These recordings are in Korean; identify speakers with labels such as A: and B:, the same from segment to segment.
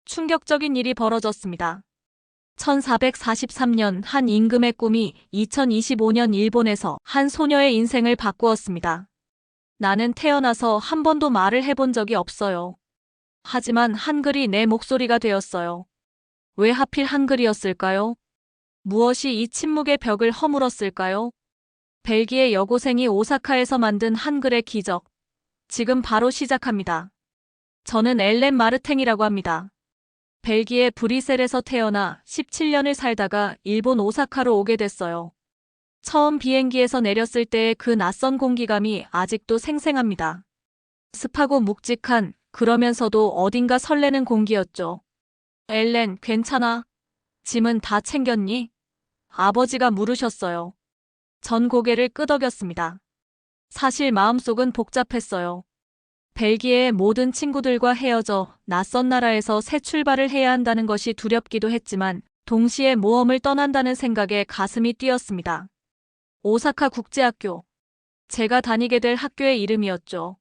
A: 충격적인 일이 벌어졌습니다. 1443년 한 임금의 꿈이 2025년 일본에서 한 소녀의 인생을 바꾸었습니다. 나는 태어나서 한 번도 말을 해본 적이 없어요. 하지만 한글이 내 목소리가 되었어요. 왜 하필 한글이었을까요? 무엇이 이 침묵의 벽을 허물었을까요? 벨기에 여고생이 오사카에서 만든 한글의 기적. 지금 바로 시작합니다. 저는 엘렌 마르탱이라고 합니다. 벨기에 브뤼셀에서 태어나 17년을 살다가 일본 오사카로 오게 됐어요. 처음 비행기에서 내렸을 때의 그 낯선 공기감이 아직도 생생합니다. 습하고 묵직한, 그러면서도 어딘가 설레는 공기였죠. 엘렌, 괜찮아? 짐은 다 챙겼니? 아버지가 물으셨어요. 전 고개를 끄덕였습니다. 사실 마음속은 복잡했어요. 벨기에의 모든 친구들과 헤어져 낯선 나라에서 새 출발을 해야 한다는 것이 두렵기도 했지만 동시에 모험을 떠난다는 생각에 가슴이 뛰었습니다. 오사카 국제학교. 제가 다니게 될 학교의 이름이었죠.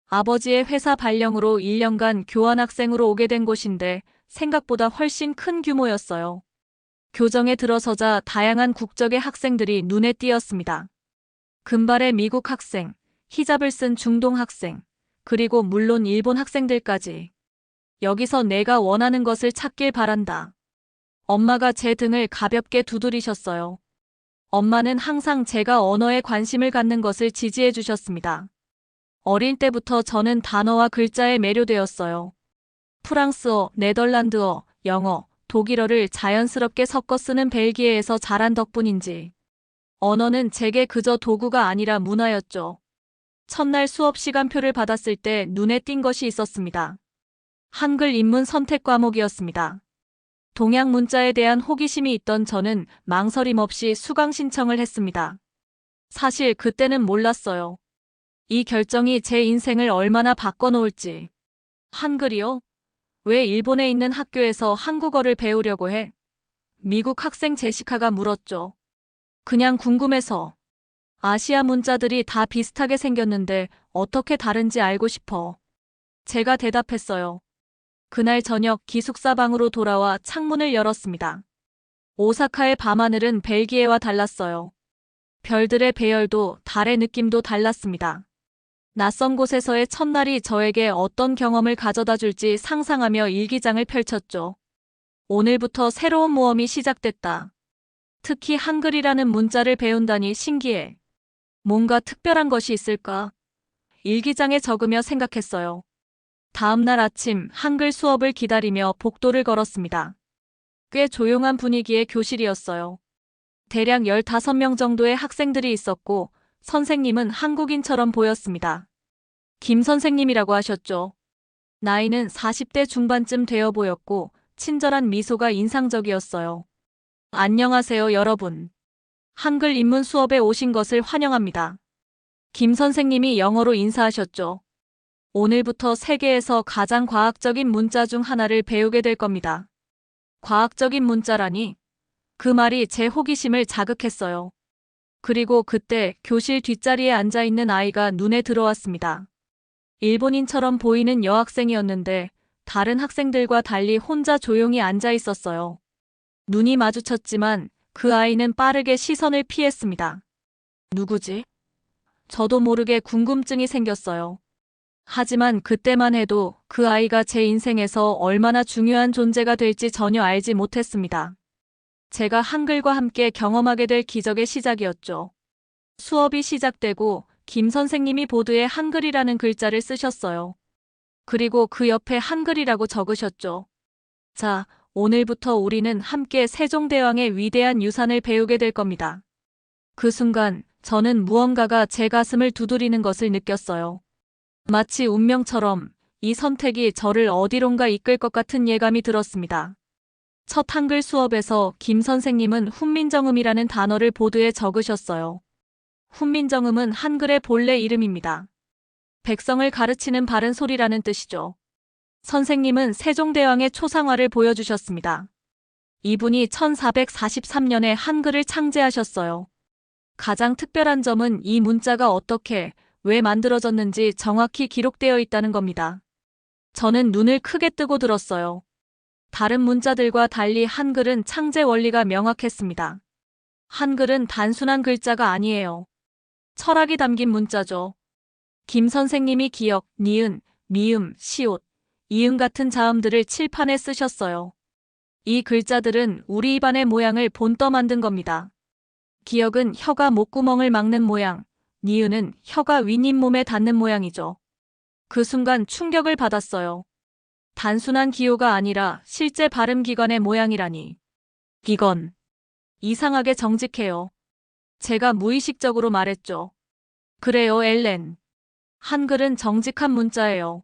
A: 아버지의 회사 발령으로 1년간 교환학생으로 오게 된 곳인데 생각보다 훨씬 큰 규모였어요. 교정에 들어서자 다양한 국적의 학생들이 눈에 띄었습니다. 금발의 미국 학생, 히잡을 쓴 중동 학생, 그리고 물론 일본 학생들까지. 여기서 내가 원하는 것을 찾길 바란다. 엄마가 제 등을 가볍게 두드리셨어요. 엄마는 항상 제가 언어에 관심을 갖는 것을 지지해 주셨습니다. 어릴 때부터 저는 단어와 글자에 매료되었어요. 프랑스어, 네덜란드어, 영어, 독일어를 자연스럽게 섞어 쓰는 벨기에에서 자란 덕분인지. 언어는 제게 그저 도구가 아니라 문화였죠. 첫날 수업 시간표를 받았을 때 눈에 띈 것이 있었습니다. 한글 인문 선택 과목이었습니다. 동양 문자에 대한 호기심이 있던 저는 망설임 없이 수강 신청을 했습니다. 사실 그때는 몰랐어요. 이 결정이 제 인생을 얼마나 바꿔놓을지. 한글이요? 왜 일본에 있는 학교에서 한국어를 배우려고 해? 미국 학생 제시카가 물었죠. 그냥 궁금해서. 아시아 문자들이 다 비슷하게 생겼는데 어떻게 다른지 알고 싶어. 제가 대답했어요. 그날 저녁 기숙사 방으로 돌아와 창문을 열었습니다. 오사카의 밤하늘은 벨기에와 달랐어요. 별들의 배열도 달의 느낌도 달랐습니다. 낯선 곳에서의 첫날이 저에게 어떤 경험을 가져다 줄지 상상하며 일기장을 펼쳤죠. 오늘부터 새로운 모험이 시작됐다. 특히 한글이라는 문자를 배운다니 신기해. 뭔가 특별한 것이 있을까? 일기장에 적으며 생각했어요. 다음 날 아침 한글 수업을 기다리며 복도를 걸었습니다. 꽤 조용한 분위기의 교실이었어요. 대략 15명 정도의 학생들이 있었고 선생님은 한국인처럼 보였습니다. 김 선생님이라고 하셨죠. 나이는 40대 중반쯤 되어 보였고 친절한 미소가 인상적이었어요. 안녕하세요, 여러분. 한글 입문 수업에 오신 것을 환영합니다. 김 선생님이 영어로 인사하셨죠. 오늘부터 세계에서 가장 과학적인 문자 중 하나를 배우게 될 겁니다. 과학적인 문자라니? 그 말이 제 호기심을 자극했어요. 그리고 그때 교실 뒷자리에 앉아 있는 아이가 눈에 들어왔습니다. 일본인처럼 보이는 여학생이었는데 다른 학생들과 달리 혼자 조용히 앉아 있었어요. 눈이 마주쳤지만 그 아이는 빠르게 시선을 피했습니다. 누구지? 저도 모르게 궁금증이 생겼어요. 하지만 그때만 해도 그 아이가 제 인생에서 얼마나 중요한 존재가 될지 전혀 알지 못했습니다. 제가 한글과 함께 경험하게 될 기적의 시작이었죠. 수업이 시작되고 김 선생님이 보드에 한글이라는 글자를 쓰셨어요. 그리고 그 옆에 한글이라고 적으셨죠. 자, 오늘부터 우리는 함께 세종대왕의 위대한 유산을 배우게 될 겁니다. 그 순간 저는 무언가가 제 가슴을 두드리는 것을 느꼈어요. 마치 운명처럼 이 선택이 저를 어디론가 이끌 것 같은 예감이 들었습니다. 첫 한글 수업에서 김 선생님은 훈민정음이라는 단어를 보드에 적으셨어요. 훈민정음은 한글의 본래 이름입니다. 백성을 가르치는 바른 소리라는 뜻이죠. 선생님은 세종대왕의 초상화를 보여주셨습니다. 이분이 1443년에 한글을 창제하셨어요. 가장 특별한 점은 이 문자가 어떻게, 왜 만들어졌는지 정확히 기록되어 있다는 겁니다. 저는 눈을 크게 뜨고 들었어요. 다른 문자들과 달리 한글은 창제 원리가 명확했습니다. 한글은 단순한 글자가 아니에요. 철학이 담긴 문자죠. 김 선생님이 기역, 니은, 미음, 시옷, 이응 같은 자음들을 칠판에 쓰셨어요. 이 글자들은 우리 입안의 모양을 본떠 만든 겁니다. 기역은 혀가 목구멍을 막는 모양, 니은은 혀가 윗잇몸에 닿는 모양이죠. 그 순간 충격을 받았어요. 단순한 기호가 아니라 실제 발음기관의 모양이라니. 이건 이상하게 정직해요. 제가 무의식적으로 말했죠. 그래요, 엘렌. 한글은 정직한 문자예요.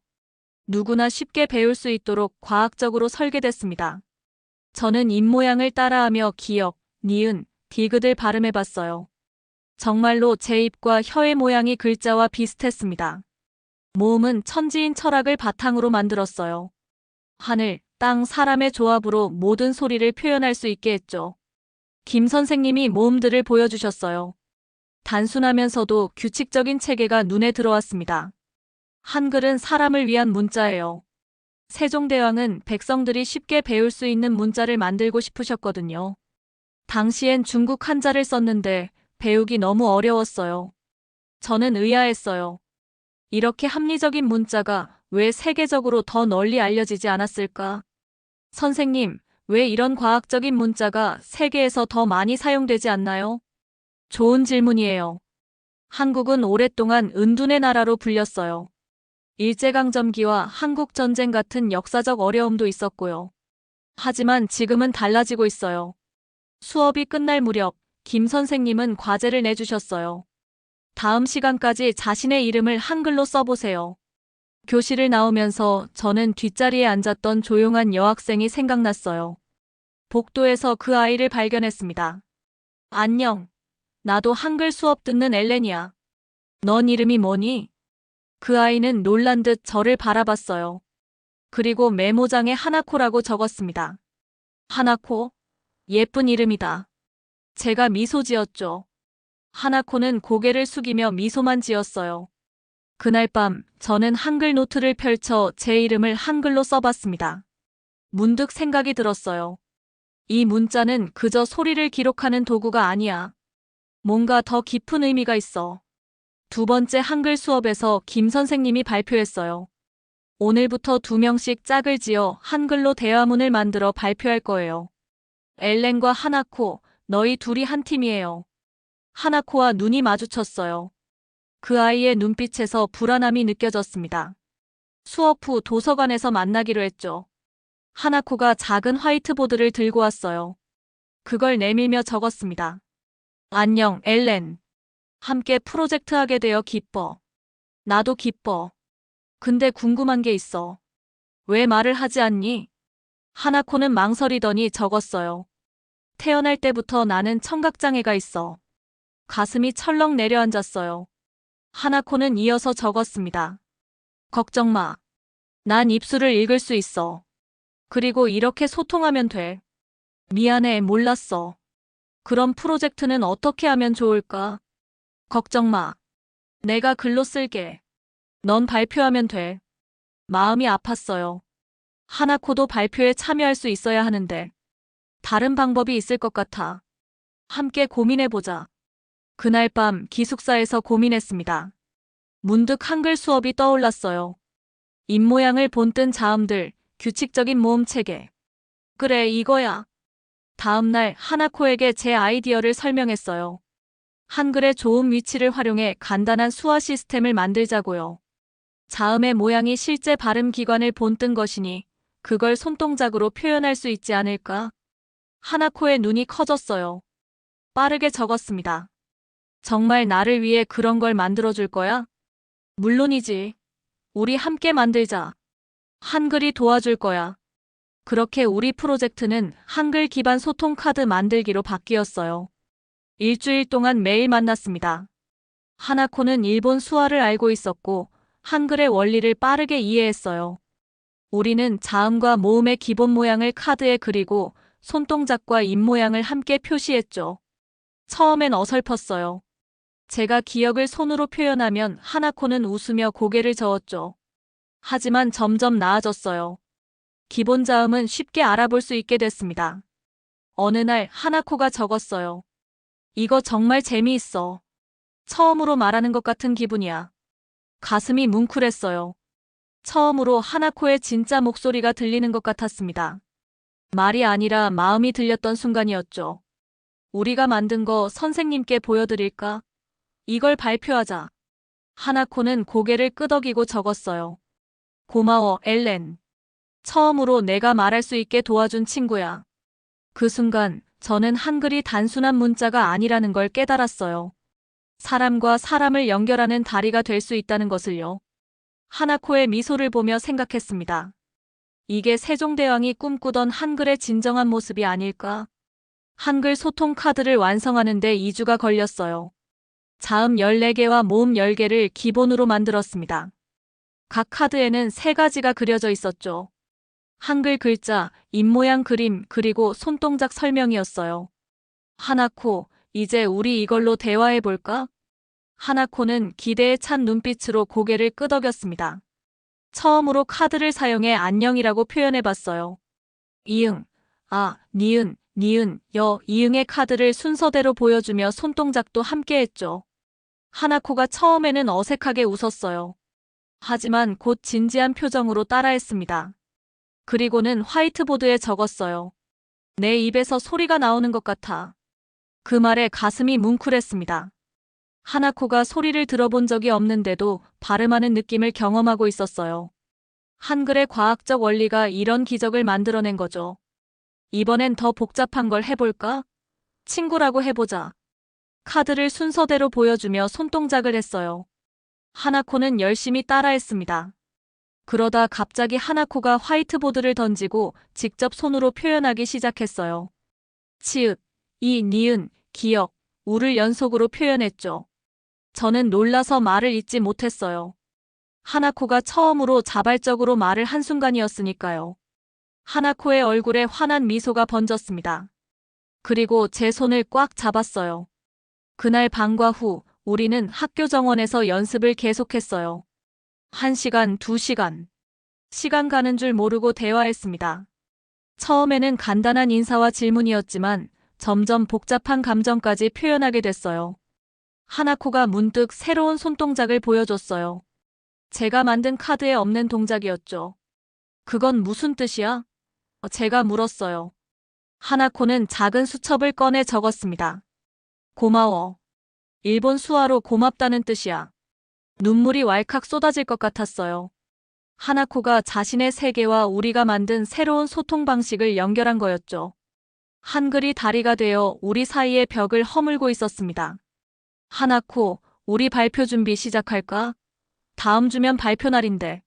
A: 누구나 쉽게 배울 수 있도록 과학적으로 설계됐습니다. 저는 입모양을 따라하며 기역, 니은, 디귿을 발음해봤어요. 정말로 제 입과 혀의 모양이 글자와 비슷했습니다. 모음은 천지인 철학을 바탕으로 만들었어요. 하늘, 땅, 사람의 조합으로 모든 소리를 표현할 수 있게 했죠. 김 선생님이 모음들을 보여주셨어요. 단순하면서도 규칙적인 체계가 눈에 들어왔습니다. 한글은 사람을 위한 문자예요. 세종대왕은 백성들이 쉽게 배울 수 있는 문자를 만들고 싶으셨거든요. 당시엔 중국 한자를 썼는데 배우기 너무 어려웠어요. 저는 의아했어요. 이렇게 합리적인 문자가 왜 세계적으로 더 널리 알려지지 않았을까? 선생님, 왜 이런 과학적인 문자가 세계에서 더 많이 사용되지 않나요? 좋은 질문이에요. 한국은 오랫동안 은둔의 나라로 불렸어요. 일제강점기와 한국전쟁 같은 역사적 어려움도 있었고요. 하지만 지금은 달라지고 있어요. 수업이 끝날 무렵 김 선생님은 과제를 내주셨어요. 다음 시간까지 자신의 이름을 한글로 써보세요. 교실을 나오면서 저는 뒷자리에 앉았던 조용한 여학생이 생각났어요. 복도에서 그 아이를 발견했습니다. 안녕. 나도 한글 수업 듣는 엘렌이야. 넌 이름이 뭐니? 그 아이는 놀란 듯 저를 바라봤어요. 그리고 메모장에 하나코라고 적었습니다. 하나코? 예쁜 이름이다. 제가 미소 지었죠. 하나코는 고개를 숙이며 미소만 지었어요. 그날 밤 저는 한글 노트를 펼쳐 제 이름을 한글로 써봤습니다. 문득 생각이 들었어요. 이 문자는 그저 소리를 기록하는 도구가 아니야. 뭔가 더 깊은 의미가 있어. 두 번째 한글 수업에서 김 선생님이 발표했어요. 오늘부터 2명씩 짝을 지어 한글로 대화문을 만들어 발표할 거예요. 엘렌과 하나코, 너희 둘이 한 팀이에요. 하나코와 눈이 마주쳤어요. 그 아이의 눈빛에서 불안함이 느껴졌습니다. 수업 후 도서관에서 만나기로 했죠. 하나코가 작은 화이트보드를 들고 왔어요. 그걸 내밀며 적었습니다. 안녕, 엘렌. 함께 프로젝트 하게 되어 기뻐. 나도 기뻐. 근데 궁금한 게 있어. 왜 말을 하지 않니? 하나코는 망설이더니 적었어요. 태어날 때부터 나는 청각장애가 있어. 가슴이 철렁 내려앉았어요. 하나코는 이어서 적었습니다. 걱정 마. 난 입술을 읽을 수 있어. 그리고 이렇게 소통하면 돼. 미안해, 몰랐어. 그럼 프로젝트는 어떻게 하면 좋을까? 걱정 마. 내가 글로 쓸게. 넌 발표하면 돼. 마음이 아팠어요. 하나코도 발표에 참여할 수 있어야 하는데. 다른 방법이 있을 것 같아. 함께 고민해보자. 그날 밤 기숙사에서 고민했습니다. 문득 한글 수업이 떠올랐어요. 입모양을 본뜬 자음들, 규칙적인 모음 체계. 그래, 이거야. 다음 날 하나코에게 제 아이디어를 설명했어요. 한글의 좋은 위치를 활용해 간단한 수화 시스템을 만들자고요. 자음의 모양이 실제 발음 기관을 본뜬 것이니 그걸 손동작으로 표현할 수 있지 않을까? 하나코의 눈이 커졌어요. 빠르게 적었습니다. 정말 나를 위해 그런 걸 만들어줄 거야? 물론이지. 우리 함께 만들자. 한글이 도와줄 거야. 그렇게 우리 프로젝트는 한글 기반 소통 카드 만들기로 바뀌었어요. 일주일 동안 매일 만났습니다. 하나코는 일본 수화를 알고 있었고 한글의 원리를 빠르게 이해했어요. 우리는 자음과 모음의 기본 모양을 카드에 그리고 손동작과 입모양을 함께 표시했죠. 처음엔 어설펐어요. 제가 기억을 손으로 표현하면 하나코는 웃으며 고개를 저었죠. 하지만 점점 나아졌어요. 기본 자음은 쉽게 알아볼 수 있게 됐습니다. 어느 날 하나코가 적었어요. 이거 정말 재미있어. 처음으로 말하는 것 같은 기분이야. 가슴이 뭉클했어요. 처음으로 하나코의 진짜 목소리가 들리는 것 같았습니다. 말이 아니라 마음이 들렸던 순간이었죠. 우리가 만든 거 선생님께 보여드릴까? 이걸 발표하자. 하나코는 고개를 끄덕이고 적었어요. 고마워, 엘렌. 처음으로 내가 말할 수 있게 도와준 친구야. 그 순간 저는 한글이 단순한 문자가 아니라는 걸 깨달았어요. 사람과 사람을 연결하는 다리가 될 수 있다는 것을요. 하나코의 미소를 보며 생각했습니다. 이게 세종대왕이 꿈꾸던 한글의 진정한 모습이 아닐까? 한글 소통 카드를 완성하는 데 2주가 걸렸어요. 자음 14개와 모음 10개를 기본으로 만들었습니다. 각 카드에는 3가지가 그려져 있었죠. 한글 글자, 입모양 그림, 그리고 손동작 설명이었어요. 하나코, 이제 우리 이걸로 대화해볼까? 하나코는 기대에 찬 눈빛으로 고개를 끄덕였습니다. 처음으로 카드를 사용해 안녕이라고 표현해봤어요. 이응, 아, 니은, 니은, 여, 이응의 카드를 순서대로 보여주며 손동작도 함께했죠. 하나코가 처음에는 어색하게 웃었어요. 하지만 곧 진지한 표정으로 따라했습니다. 그리고는 화이트보드에 적었어요. 내 입에서 소리가 나오는 것 같아. 그 말에 가슴이 뭉클했습니다. 하나코가 소리를 들어본 적이 없는데도 발음하는 느낌을 경험하고 있었어요. 한글의 과학적 원리가 이런 기적을 만들어낸 거죠. 이번엔 더 복잡한 걸 해볼까? 친구라고 해보자. 카드를 순서대로 보여주며 손동작을 했어요. 하나코는 열심히 따라했습니다. 그러다 갑자기 하나코가 화이트보드를 던지고 직접 손으로 표현하기 시작했어요. 치읓, 이, 니은, 기역, 우를 연속으로 표현했죠. 저는 놀라서 말을 잇지 못했어요. 하나코가 처음으로 자발적으로 말을 한 순간이었으니까요. 하나코의 얼굴에 환한 미소가 번졌습니다. 그리고 제 손을 꽉 잡았어요. 그날 방과 후 우리는 학교 정원에서 연습을 계속했어요. 1시간, 2시간. 시간 가는 줄 모르고 대화했습니다. 처음에는 간단한 인사와 질문이었지만 점점 복잡한 감정까지 표현하게 됐어요. 하나코가 문득 새로운 손동작을 보여줬어요. 제가 만든 카드에 없는 동작이었죠. 그건 무슨 뜻이야? 제가 물었어요. 하나코는 작은 수첩을 꺼내 적었습니다. 고마워. 일본 수화로 고맙다는 뜻이야. 눈물이 왈칵 쏟아질 것 같았어요. 하나코가 자신의 세계와 우리가 만든 새로운 소통 방식을 연결한 거였죠. 한글이 다리가 되어 우리 사이의 벽을 허물고 있었습니다. 하나코, 우리 발표 준비 시작할까? 다음 주면 발표 날인데.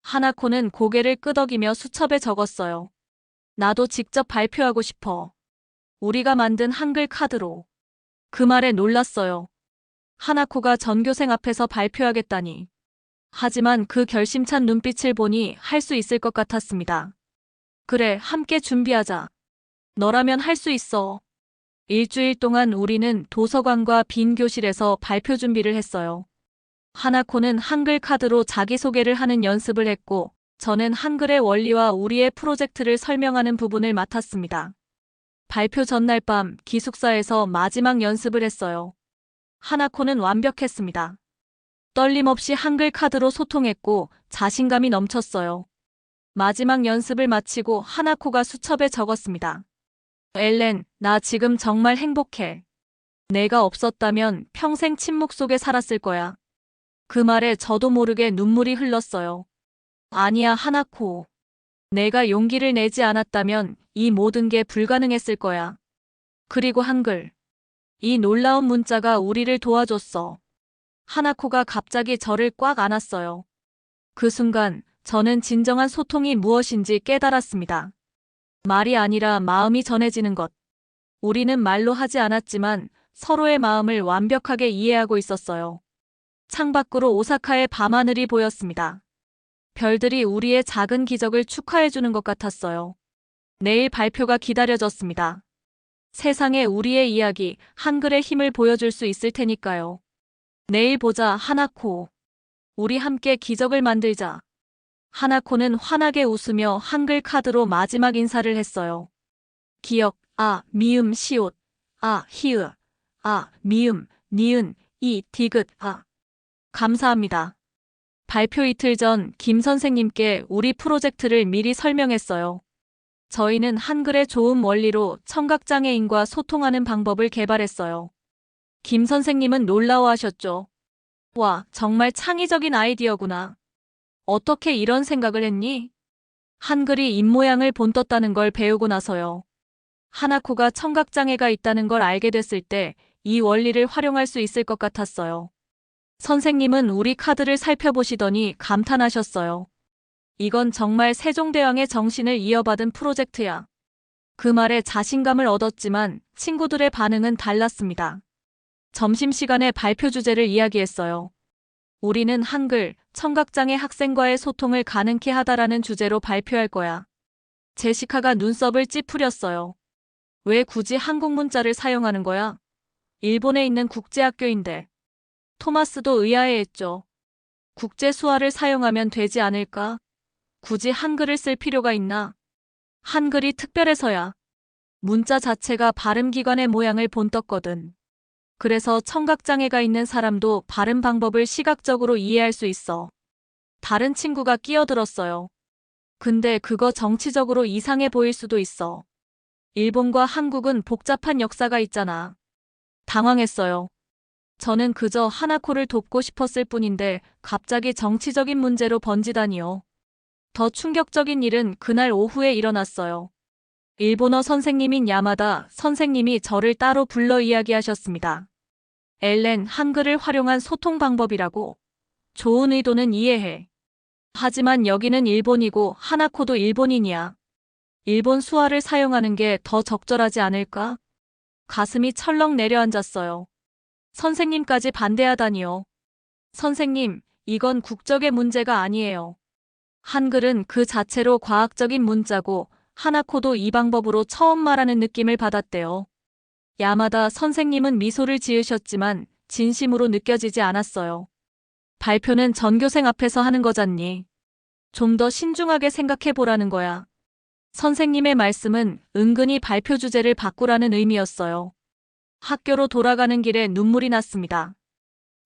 A: 하나코는 고개를 끄덕이며 수첩에 적었어요. 나도 직접 발표하고 싶어. 우리가 만든 한글 카드로. 그 말에 놀랐어요. 하나코가 전교생 앞에서 발표하겠다니. 하지만 그 결심찬 눈빛을 보니 할 수 있을 것 같았습니다. 그래, 함께 준비하자. 너라면 할 수 있어. 일주일 동안 우리는 도서관과 빈 교실에서 발표 준비를 했어요. 하나코는 한글 카드로 자기소개를 하는 연습을 했고, 저는 한글의 원리와 우리의 프로젝트를 설명하는 부분을 맡았습니다. 발표 전날 밤 기숙사에서 마지막 연습을 했어요. 하나코는 완벽했습니다. 떨림 없이 한글 카드로 소통했고 자신감이 넘쳤어요. 마지막 연습을 마치고 하나코가 수첩에 적었습니다. 엘렌, 나 지금 정말 행복해. 내가 없었다면 평생 침묵 속에 살았을 거야. 그 말에 저도 모르게 눈물이 흘렀어요. 아니야, 하나코. 내가 용기를 내지 않았다면 이 모든 게 불가능했을 거야. 그리고 한글. 이 놀라운 문자가 우리를 도와줬어. 하나코가 갑자기 저를 꽉 안았어요. 그 순간 저는 진정한 소통이 무엇인지 깨달았습니다. 말이 아니라 마음이 전해지는 것. 우리는 말로 하지 않았지만 서로의 마음을 완벽하게 이해하고 있었어요. 창밖으로 오사카의 밤하늘이 보였습니다. 별들이 우리의 작은 기적을 축하해주는 것 같았어요. 내일 발표가 기다려졌습니다. 세상에 우리의 이야기, 한글의 힘을 보여줄 수 있을 테니까요. 내일 보자, 하나코. 우리 함께 기적을 만들자. 하나코는 환하게 웃으며 한글 카드로 마지막 인사를 했어요. 기억, 아, 미음, 시옷, 아, 히읗, 아, 미음, 니은, 이, 디귿, 아. 감사합니다. 발표 이틀 전 김 선생님께 우리 프로젝트를 미리 설명했어요. 저희는 한글의 좋은 원리로 청각장애인과 소통하는 방법을 개발했어요. 김 선생님은 놀라워하셨죠. 와, 정말 창의적인 아이디어구나. 어떻게 이런 생각을 했니? 한글이 입모양을 본떴다는 걸 배우고 나서요. 하나코가 청각장애가 있다는 걸 알게 됐을 때 이 원리를 활용할 수 있을 것 같았어요. 선생님은 우리 카드를 살펴보시더니 감탄하셨어요. 이건 정말 세종대왕의 정신을 이어받은 프로젝트야. 그 말에 자신감을 얻었지만 친구들의 반응은 달랐습니다. 점심시간에 발표 주제를 이야기했어요. 우리는 한글, 청각장애 학생과의 소통을 가능케 하다라는 주제로 발표할 거야. 제시카가 눈썹을 찌푸렸어요. 왜 굳이 한국 문자를 사용하는 거야? 일본에 있는 국제학교인데. 토마스도 의아해했죠. 국제 수화를 사용하면 되지 않을까? 굳이 한글을 쓸 필요가 있나? 한글이 특별해서야. 문자 자체가 발음기관의 모양을 본떴거든. 그래서 청각장애가 있는 사람도 발음 방법을 시각적으로 이해할 수 있어. 다른 친구가 끼어들었어요. 근데 그거 정치적으로 이상해 보일 수도 있어. 일본과 한국은 복잡한 역사가 있잖아. 당황했어요. 저는 그저 하나코를 돕고 싶었을 뿐인데 갑자기 정치적인 문제로 번지다니요. 더 충격적인 일은 그날 오후에 일어났어요. 일본어 선생님인 야마다 선생님이 저를 따로 불러 이야기하셨습니다. 엘렌, 한글을 활용한 소통 방법이라고. 좋은 의도는 이해해. 하지만 여기는 일본이고 하나코도 일본인이야. 일본 수화를 사용하는 게 더 적절하지 않을까? 가슴이 철렁 내려앉았어요. 선생님까지 반대하다니요. 선생님, 이건 국적의 문제가 아니에요. 한글은 그 자체로 과학적인 문자고 하나코도 이 방법으로 처음 말하는 느낌을 받았대요. 야마다 선생님은 미소를 지으셨지만 진심으로 느껴지지 않았어요. 발표는 전교생 앞에서 하는 거잖니. 좀 더 신중하게 생각해 보라는 거야. 선생님의 말씀은 은근히 발표 주제를 바꾸라는 의미였어요. 학교로 돌아가는 길에 눈물이 났습니다.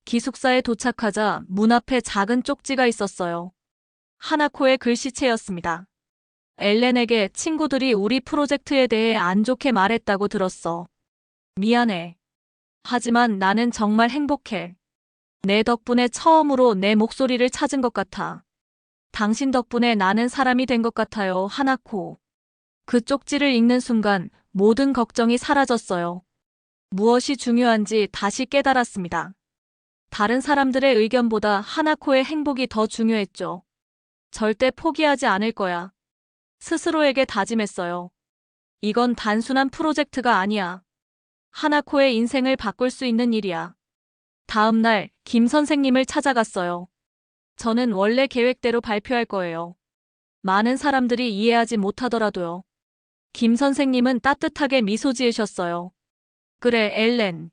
A: 기숙사에 도착하자 문 앞에 작은 쪽지가 있었어요. 하나코의 글씨체였습니다. 엘렌에게 친구들이 우리 프로젝트에 대해 안 좋게 말했다고 들었어. 미안해. 하지만 나는 정말 행복해. 내 덕분에 처음으로 내 목소리를 찾은 것 같아. 당신 덕분에 나는 사람이 된 것 같아요, 하나코. 그 쪽지를 읽는 순간 모든 걱정이 사라졌어요. 무엇이 중요한지 다시 깨달았습니다. 다른 사람들의 의견보다 하나코의 행복이 더 중요했죠. 절대 포기하지 않을 거야. 스스로에게 다짐했어요. 이건 단순한 프로젝트가 아니야. 하나코의 인생을 바꿀 수 있는 일이야. 다음 날 김 선생님을 찾아갔어요. 저는 원래 계획대로 발표할 거예요. 많은 사람들이 이해하지 못하더라도요. 김 선생님은 따뜻하게 미소 지으셨어요. 그래, 엘렌.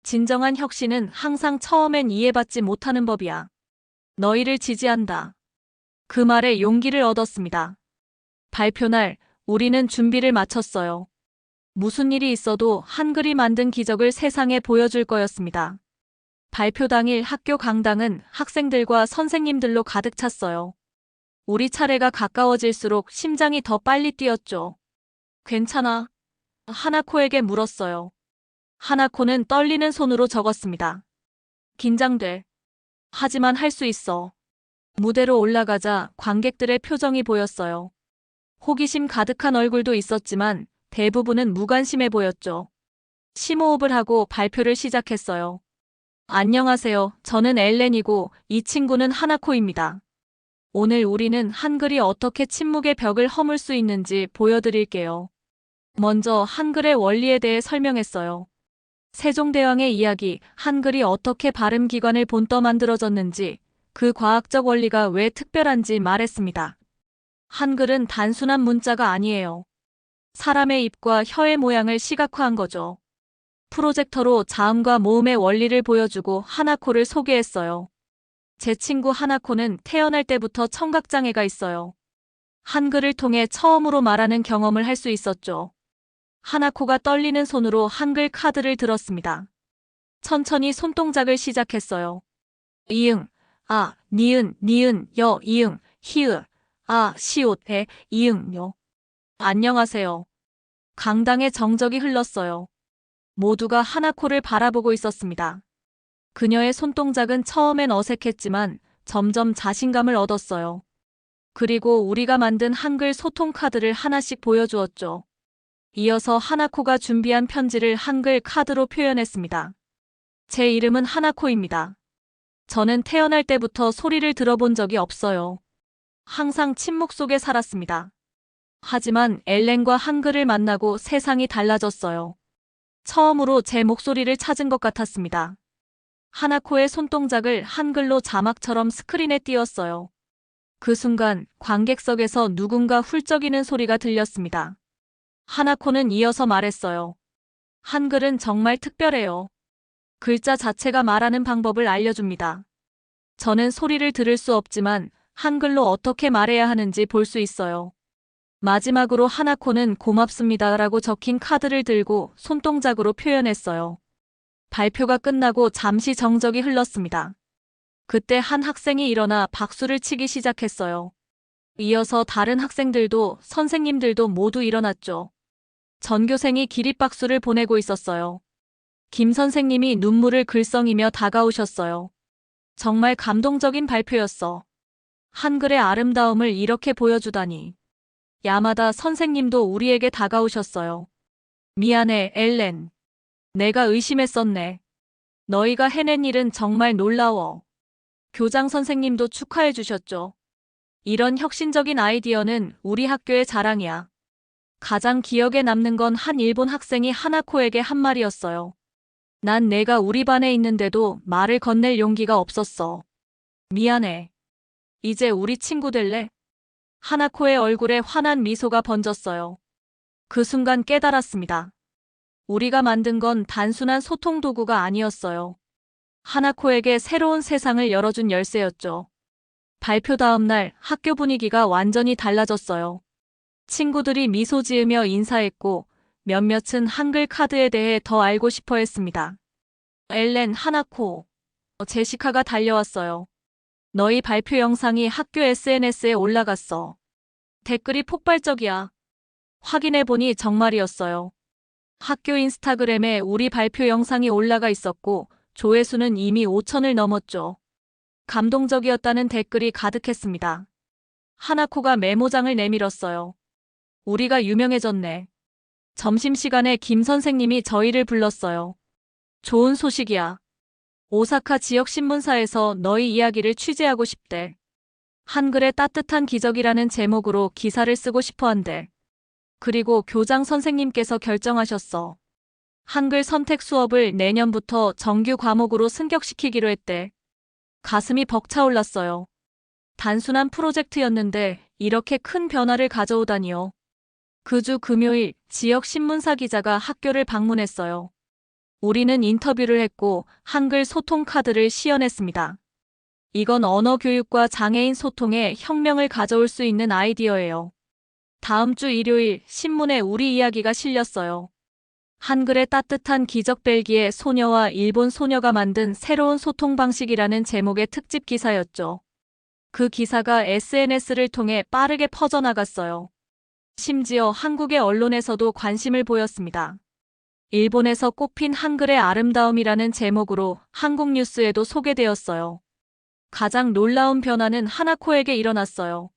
A: 진정한 혁신은 항상 처음엔 이해받지 못하는 법이야. 너희를 지지한다. 그 말에 용기를 얻었습니다. 발표 날 우리는 준비를 마쳤어요. 무슨 일이 있어도 한글이 만든 기적을 세상에 보여줄 거였습니다. 발표 당일 학교 강당은 학생들과 선생님들로 가득 찼어요. 우리 차례가 가까워질수록 심장이 더 빨리 뛰었죠. 괜찮아? 하나코에게 물었어요. 하나코는 떨리는 손으로 적었습니다. 긴장돼. 하지만 할 수 있어. 무대로 올라가자 관객들의 표정이 보였어요. 호기심 가득한 얼굴도 있었지만 대부분은 무관심해 보였죠. 심호흡을 하고 발표를 시작했어요. 안녕하세요. 저는 엘렌이고 이 친구는 하나코입니다. 오늘 우리는 한글이 어떻게 침묵의 벽을 허물 수 있는지 보여드릴게요. 먼저 한글의 원리에 대해 설명했어요. 세종대왕의 이야기, 한글이 어떻게 발음기관을 본떠 만들어졌는지, 그 과학적 원리가 왜 특별한지 말했습니다. 한글은 단순한 문자가 아니에요. 사람의 입과 혀의 모양을 시각화한 거죠. 프로젝터로 자음과 모음의 원리를 보여주고 하나코를 소개했어요. 제 친구 하나코는 태어날 때부터 청각장애가 있어요. 한글을 통해 처음으로 말하는 경험을 할 수 있었죠. 하나코가 떨리는 손으로 한글 카드를 들었습니다. 천천히 손동작을 시작했어요. 이응, 아, 니은, 니은, 여, 이응, 히읗, 아, 시옷, 에, 이응, 요. 안녕하세요. 강당에 정적이 흘렀어요. 모두가 하나코를 바라보고 있었습니다. 그녀의 손동작은 처음엔 어색했지만 점점 자신감을 얻었어요. 그리고 우리가 만든 한글 소통 카드를 하나씩 보여주었죠. 이어서 하나코가 준비한 편지를 한글 카드로 표현했습니다. 제 이름은 하나코입니다. 저는 태어날 때부터 소리를 들어본 적이 없어요. 항상 침묵 속에 살았습니다. 하지만 엘렌과 한글을 만나고 세상이 달라졌어요. 처음으로 제 목소리를 찾은 것 같았습니다. 하나코의 손동작을 한글로 자막처럼 스크린에 띄웠어요. 그 순간 관객석에서 누군가 훌쩍이는 소리가 들렸습니다. 하나코는 이어서 말했어요. 한글은 정말 특별해요. 글자 자체가 말하는 방법을 알려줍니다. 저는 소리를 들을 수 없지만 한글로 어떻게 말해야 하는지 볼 수 있어요. 마지막으로 하나코는 고맙습니다라고 적힌 카드를 들고 손동작으로 표현했어요. 발표가 끝나고 잠시 정적이 흘렀습니다. 그때 한 학생이 일어나 박수를 치기 시작했어요. 이어서 다른 학생들도 선생님들도 모두 일어났죠. 전교생이 기립박수를 보내고 있었어요. 김 선생님이 눈물을 글썽이며 다가오셨어요. 정말 감동적인 발표였어. 한글의 아름다움을 이렇게 보여주다니. 야마다 선생님도 우리에게 다가오셨어요. 미안해, 엘렌. 내가 의심했었네. 너희가 해낸 일은 정말 놀라워. 교장 선생님도 축하해 주셨죠. 이런 혁신적인 아이디어는 우리 학교의 자랑이야. 가장 기억에 남는 건 한 일본 학생이 하나코에게 한 말이었어요. 난 내가 우리 반에 있는데도 말을 건넬 용기가 없었어. 미안해. 이제 우리 친구 될래? 하나코의 얼굴에 환한 미소가 번졌어요. 그 순간 깨달았습니다. 우리가 만든 건 단순한 소통 도구가 아니었어요. 하나코에게 새로운 세상을 열어준 열쇠였죠. 발표 다음 날 학교 분위기가 완전히 달라졌어요. 친구들이 미소 지으며 인사했고 몇몇은 한글 카드에 대해 더 알고 싶어 했습니다. 엘렌, 하나코, 제시카가 달려왔어요. 너희 발표 영상이 학교 SNS에 올라갔어. 댓글이 폭발적이야. 확인해보니 정말이었어요. 학교 인스타그램에 우리 발표 영상이 올라가 있었고 조회수는 이미 5천을 넘었죠. 감동적이었다는 댓글이 가득했습니다. 하나코가 메모장을 내밀었어요. 우리가 유명해졌네. 점심시간에 김 선생님이 저희를 불렀어요. 좋은 소식이야. 오사카 지역 신문사에서 너희 이야기를 취재하고 싶대. 한글의 따뜻한 기적이라는 제목으로 기사를 쓰고 싶어 한대. 그리고 교장 선생님께서 결정하셨어. 한글 선택 수업을 내년부터 정규 과목으로 승격시키기로 했대. 가슴이 벅차올랐어요. 단순한 프로젝트였는데 이렇게 큰 변화를 가져오다니요. 그 주 금요일 지역 신문사 기자가 학교를 방문했어요. 우리는 인터뷰를 했고 한글 소통 카드를 시연했습니다. 이건 언어 교육과 장애인 소통에 혁명을 가져올 수 있는 아이디어예요. 다음 주 일요일 신문에 우리 이야기가 실렸어요. 한글의 따뜻한 기적 벨기에 소녀와 일본 소녀가 만든 새로운 소통 방식이라는 제목의 특집 기사였죠. 그 기사가 SNS를 통해 빠르게 퍼져나갔어요. 심지어 한국의 언론에서도 관심을 보였습니다. 일본에서 꼽힌 한글의 아름다움이라는 제목으로 한국 뉴스에도 소개되었어요. 가장 놀라운 변화는 하나코에게 일어났어요.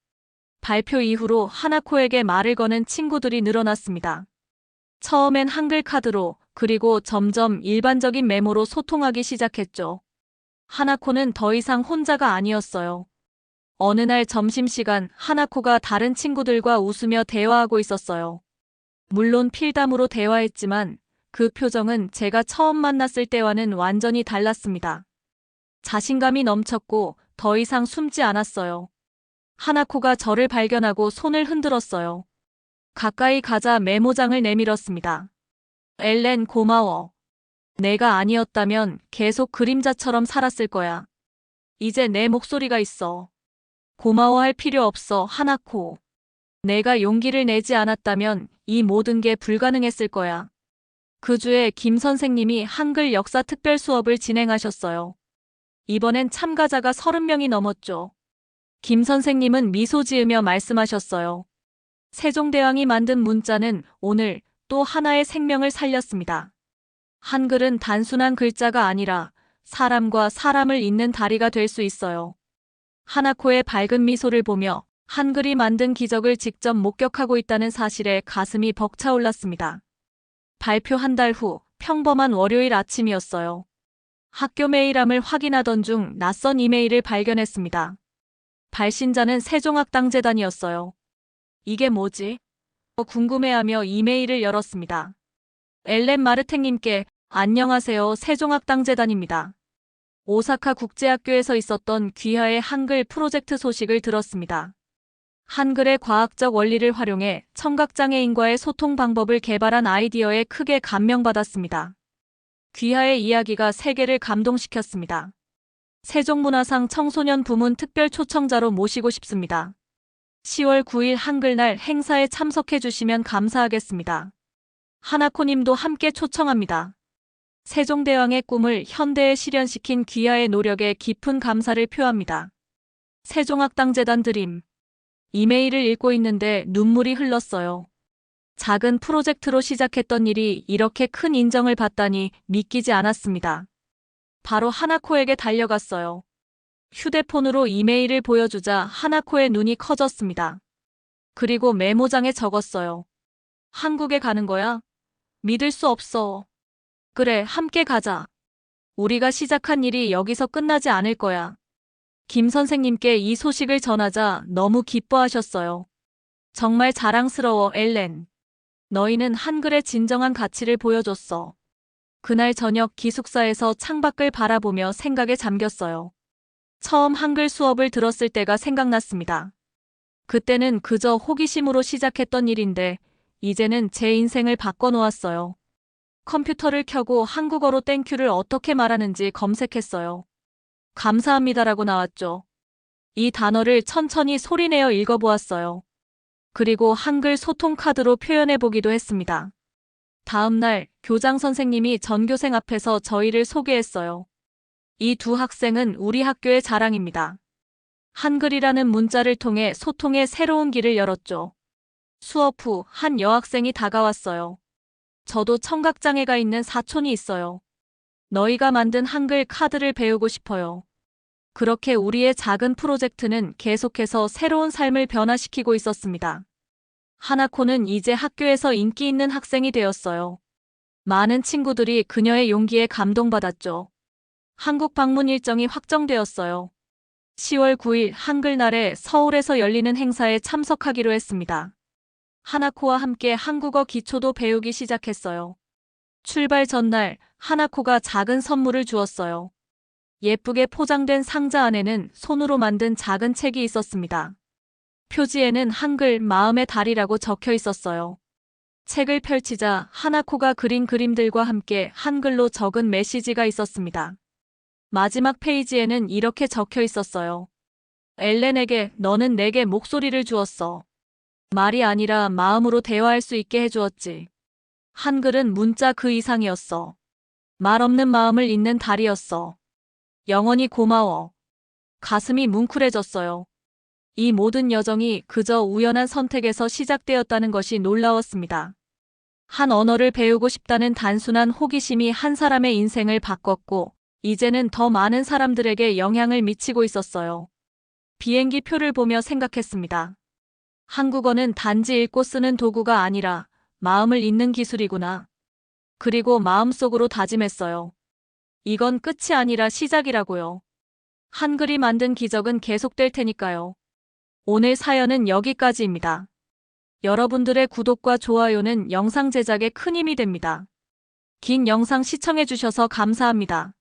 A: 발표 이후로 하나코에게 말을 거는 친구들이 늘어났습니다. 처음엔 한글 카드로, 그리고 점점 일반적인 메모로 소통하기 시작했죠. 하나코는 더 이상 혼자가 아니었어요. 어느 날 점심시간 하나코가 다른 친구들과 웃으며 대화하고 있었어요. 물론 필담으로 대화했지만 그 표정은 제가 처음 만났을 때와는 완전히 달랐습니다. 자신감이 넘쳤고 더 이상 숨지 않았어요. 하나코가 저를 발견하고 손을 흔들었어요. 가까이 가자 메모장을 내밀었습니다. 엘렌, 고마워. 내가 아니었다면 계속 그림자처럼 살았을 거야. 이제 내 목소리가 있어. 고마워할 필요 없어, 하나코. 내가 용기를 내지 않았다면 이 모든 게 불가능했을 거야. 그 주에 김 선생님이 한글 역사 특별 수업을 진행하셨어요. 이번엔 참가자가 30명이 넘었죠. 김 선생님은 미소 지으며 말씀하셨어요. 세종대왕이 만든 문자는 오늘 또 하나의 생명을 살렸습니다. 한글은 단순한 글자가 아니라 사람과 사람을 잇는 다리가 될 수 있어요. 하나코의 밝은 미소를 보며 한글이 만든 기적을 직접 목격하고 있다는 사실에 가슴이 벅차올랐습니다. 발표 한 달 후 평범한 월요일 아침이었어요. 학교 메일함을 확인하던 중 낯선 이메일을 발견했습니다. 발신자는 세종학당재단이었어요. 이게 뭐지? 궁금해하며 이메일을 열었습니다. 엘렌 마르탱님께 안녕하세요. 세종학당재단입니다. 오사카 국제학교에서 있었던 귀하의 한글 프로젝트 소식을 들었습니다. 한글의 과학적 원리를 활용해 청각장애인과의 소통 방법을 개발한 아이디어에 크게 감명받았습니다. 귀하의 이야기가 세계를 감동시켰습니다. 세종문화상 청소년 부문 특별 초청자로 모시고 싶습니다. 10월 9일 한글날 행사에 참석해 주시면 감사하겠습니다. 하나코님도 함께 초청합니다. 세종대왕의 꿈을 현대에 실현시킨 귀하의 노력에 깊은 감사를 표합니다. 세종학당재단 드림. 이메일을 읽고 있는데 눈물이 흘렀어요. 작은 프로젝트로 시작했던 일이 이렇게 큰 인정을 받다니 믿기지 않았습니다. 바로 하나코에게 달려갔어요. 휴대폰으로 이메일을 보여주자 하나코의 눈이 커졌습니다. 그리고 메모장에 적었어요. 한국에 가는 거야? 믿을 수 없어. 그래, 함께 가자. 우리가 시작한 일이 여기서 끝나지 않을 거야. 김 선생님께 이 소식을 전하자 너무 기뻐하셨어요. 정말 자랑스러워, 엘렌. 너희는 한글의 진정한 가치를 보여줬어. 그날 저녁 기숙사에서 창밖을 바라보며 생각에 잠겼어요. 처음 한글 수업을 들었을 때가 생각났습니다. 그때는 그저 호기심으로 시작했던 일인데 이제는 제 인생을 바꿔놓았어요. 컴퓨터를 켜고 한국어로 땡큐를 어떻게 말하는지 검색했어요. 감사합니다라고 나왔죠. 이 단어를 천천히 소리내어 읽어보았어요. 그리고 한글 소통 카드로 표현해보기도 했습니다. 다음 날 교장 선생님이 전교생 앞에서 저희를 소개했어요. 이 두 학생은 우리 학교의 자랑입니다. 한글이라는 문자를 통해 소통의 새로운 길을 열었죠. 수업 후 한 여학생이 다가왔어요. 저도 청각장애가 있는 사촌이 있어요. 너희가 만든 한글 카드를 배우고 싶어요. 그렇게 우리의 작은 프로젝트는 계속해서 새로운 삶을 변화시키고 있었습니다. 하나코는 이제 학교에서 인기 있는 학생이 되었어요. 많은 친구들이 그녀의 용기에 감동받았죠. 한국 방문 일정이 확정되었어요. 10월 9일 한글날에 서울에서 열리는 행사에 참석하기로 했습니다. 하나코와 함께 한국어 기초도 배우기 시작했어요. 출발 전날 하나코가 작은 선물을 주었어요. 예쁘게 포장된 상자 안에는 손으로 만든 작은 책이 있었습니다. 표지에는 한글 마음의 달이라고 적혀 있었어요. 책을 펼치자 하나코가 그린 그림들과 함께 한글로 적은 메시지가 있었습니다. 마지막 페이지에는 이렇게 적혀 있었어요. 엘렌에게 너는 내게 목소리를 주었어. 말이 아니라 마음으로 대화할 수 있게 해주었지. 한글은 문자 그 이상이었어. 말 없는 마음을 잇는 달이었어. 영원히 고마워. 가슴이 뭉클해졌어요. 이 모든 여정이 그저 우연한 선택에서 시작되었다는 것이 놀라웠습니다. 한 언어를 배우고 싶다는 단순한 호기심이 한 사람의 인생을 바꿨고 이제는 더 많은 사람들에게 영향을 미치고 있었어요. 비행기 표를 보며 생각했습니다. 한국어는 단지 읽고 쓰는 도구가 아니라 마음을 잇는 기술이구나. 그리고 마음속으로 다짐했어요. 이건 끝이 아니라 시작이라고요. 한글이 만든 기적은 계속될 테니까요. 오늘 사연은 여기까지입니다. 여러분들의 구독과 좋아요는 영상 제작에 큰 힘이 됩니다. 긴 영상 시청해주셔서 감사합니다.